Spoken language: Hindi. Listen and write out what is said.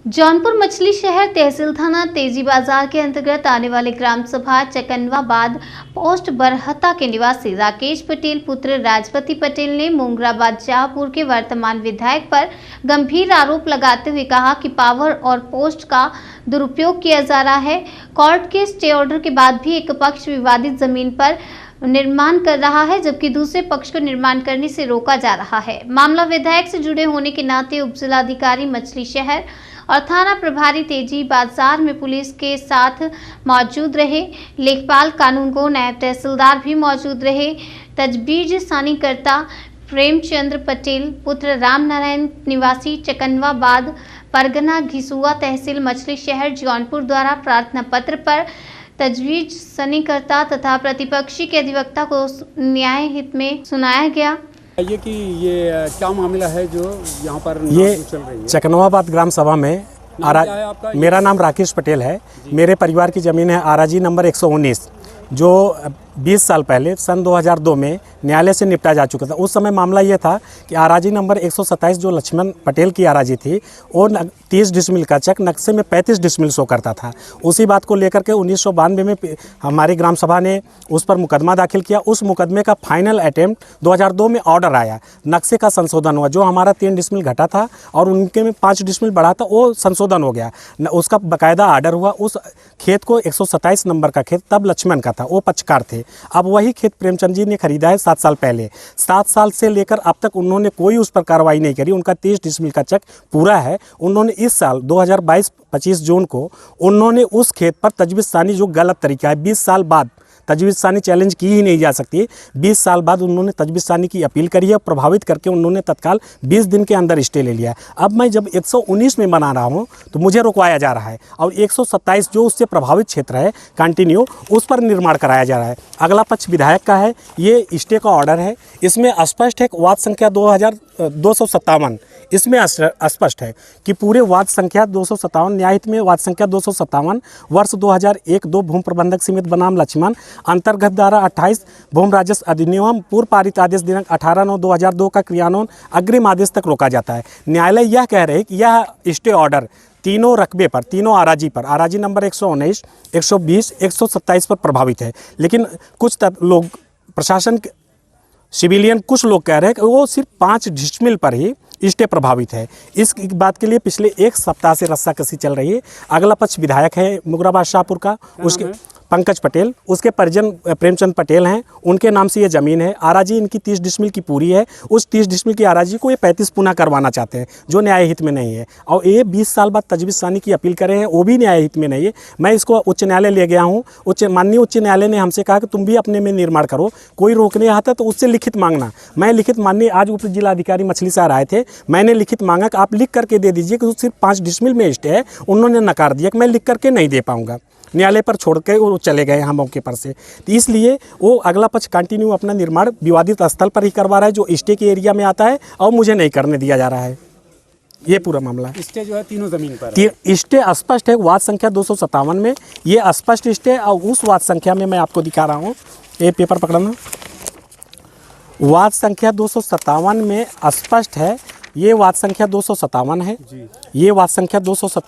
जौनपुर मछली शहर तहसील थाना तेजी बाजार के अंतर्गत आने वाले ग्राम सभा चकनवाबाद पोस्ट बरहता के निवासी राकेश पटेल पुत्र राजपति पटेल ने मुंगराबाद शाहपुर के वर्तमान विधायक पर गंभीर आरोप लगाते हुए कहा कि पावर और पोस्ट का दुरुपयोग किया जा रहा है। कोर्ट के स्टे ऑर्डर के बाद भी एक पक्ष विवादित जमीन पर निर्माण कर रहा है, जबकि दूसरे पक्ष को निर्माण करने से रोका जा रहा है। मामला विधायक से जुड़े होने के नाते उप जिलाधिकारी मछली शहर और थाना प्रभारी तेजी बाजार में पुलिस के साथ मौजूद रहे। लेखपाल कानूनगो नायब तहसीलदार भी मौजूद रहे। तजवीज सानीकर्ता प्रेमचंद्र पटेल पुत्र राम नारायण निवासी चकनवाबाद परगना घिसुआ तहसील मछली शहर जौनपुर द्वारा प्रार्थना पत्र पर तजवीज सनीकर्ता तथा प्रतिपक्षी के अधिवक्ता को न्याय हित में सुनाया गया। ये कि ये क्या मामला है जो यहाँ पर ये चल रही है? चकनवाबाद ग्राम सभा में मेरा नाम राकेश पटेल है। मेरे परिवार की ज़मीन है आराजी नंबर 119, जो 20 साल पहले सन 2002 में न्यायालय से निपटा जा चुका था। उस समय मामला ये था कि आराजी नंबर 127 जो लक्ष्मण पटेल की आराजी थी, वो 30 डिसमिल का चेक नक्शे में 35 डिसमिल शो करता था। उसी बात को लेकर के 1992 में हमारी ग्राम सभा ने उस पर मुकदमा दाखिल किया। उस मुकदमे का फाइनल अटेम्प्ट 2002 में ऑर्डर आया, नक्शे का संशोधन हुआ। जो हमारा 3 डिसमिल घटा था और उनके में 5 डिसमिल बढ़ा था, वो संशोधन हो गया। उसका बाकायदा आर्डर हुआ। उस खेत को 127 नंबर का खेत तब लक्ष्मण का था, वो पक्षकार थे। अब वही खेत प्रेमचंद जी ने खरीदा है 7 साल पहले। 7 साल से लेकर अब तक उन्होंने कोई उस पर कार्रवाई नहीं करी। उनका 30 डिसमिल का चेक पूरा है। उन्होंने इस साल 2022-25 जून को उन्होंने उस खेत पर तजवीज़सानी, जो गलत तरीका है, 20 साल बाद तजवीज़सानी चैलेंज की ही नहीं जा सकती। 20 साल बाद उन्होंने तजवीज़सानी की अपील करी है। प्रभावित करके उन्होंने तत्काल 20 दिन के अंदर स्टे ले लिया है। अब मैं जब 119 में बना रहा हूं तो मुझे रुकवाया जा रहा है, और 127 जो उससे प्रभावित क्षेत्र है कंटिन्यू, उस पर निर्माण कराया जा रहा है। अगला पक्ष विधायक का है। ये स्टे का ऑर्डर है। इसमें स्पष्ट है वाद संख्या 257, इसमें स्पष्ट है कि पूरे वाद संख्या 257 न्यायहित में वाद संख्या 257 वर्ष 2001-2 भूमि प्रबंधक समिति बनाम लक्ष्मण अंतर्गत धारा 28 भूमि राजस्व अधिनियम पूर्व पारित आदेश दिनांक 18/9/2002 का क्रियान्वयन अग्रिम आदेश तक रोका जाता है। न्यायालय यह कह रहे हैं कि यह स्टे ऑर्डर तीनों रकबे पर, तीनों आराजी पर, आराजी नंबर 119, 120, 127 पर प्रभावित है। लेकिन कुछ लोग, प्रशासन, सिविलियन, कुछ लोग कह रहे हैं कि वो सिर्फ 5 डिसमिल पर ही स्टे प्रभावित है। इस बात के लिए पिछले 1 सप्ताह से रस्साकसी चल रही है। अगला पक्ष विधायक है मुंगराबाद शाहपुर का, उसके पंकज पटेल, उसके परिजन प्रेमचंद पटेल हैं। उनके नाम से ये ज़मीन है। आराजी इनकी 30 डिसमिल की पूरी है। उस 30 डिसमिल की आराजी को ये 35 पुनः करवाना चाहते हैं, जो न्याय हित में नहीं है। और ये 20 साल बाद तजवीज़सानी की अपील करे हैं, वो भी न्याय हित में नहीं है। मैं इसको उच्च न्यायालय ले गया हूँ। माननीय उच्च न्यायालय ने हमसे कहा कि तुम भी अपने में निर्माण करो, कोई रोकने आता तो उससे लिखित मांगना। मैं लिखित, माननीय आज उप जिलाधिकारी मछली शहर आए थे, मैंने लिखित मांगा कि आप लिख करके दे दीजिए कि सिर्फ 5 डिसमिल में स्टे है। उन्होंने नकार दिया कि मैं लिख करके नहीं दे पाऊँगा। न्यायालय पर छोड़ के वो चले गए यहाँ मौके पर से। तो इसलिए वो अगला पक्ष कंटिन्यू अपना निर्माण विवादित स्थल पर ही करवा रहा है, जो स्टे के एरिया में आता है, और मुझे नहीं करने दिया जा रहा है। ये पूरा मामला है। स्टे जो है तीनों जमीन पर है। स्टे स्पष्ट है वाद संख्या 257 में, ये स्पष्ट स्टे। और उस वाद संख्या में मैं आपको दिखा रहा हूँ, ये पेपर पकड़ना, वाद संख्या 257 में स्पष्ट है। ये वाद संख्या 257 है। ये वाद संख्या 257